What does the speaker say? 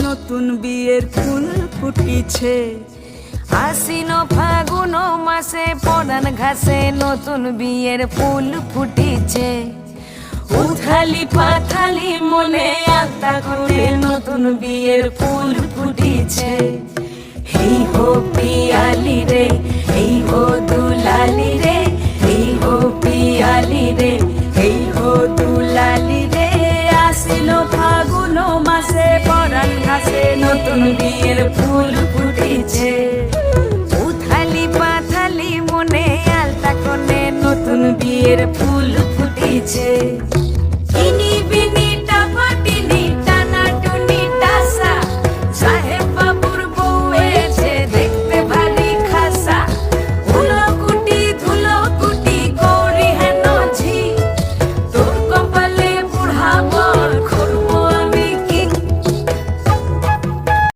নতুন বিয়ের ফুল ফুটিছে। আশ্বিন ফাগুন মাসে পরান ঘাসে নতুন বিয়ের ফুল ফুটিছে। উথালি পাথালি মনে আলতা করে নতুন বিয়ের ফুল ফুটিছে। হেই হো পিয়ালি রে, হেই হো দুলালি রে, হেই হো পিয়ালি রে, হেই হো দুলালি রে। আসিল ফাগুন মাসে পরান ঘাসে নতুন বিয়ের ফুল ফুটিছে। উথালি পাথালি মনে আলতা কোণে নতুন বিয়ের ফুল ফুটিছে।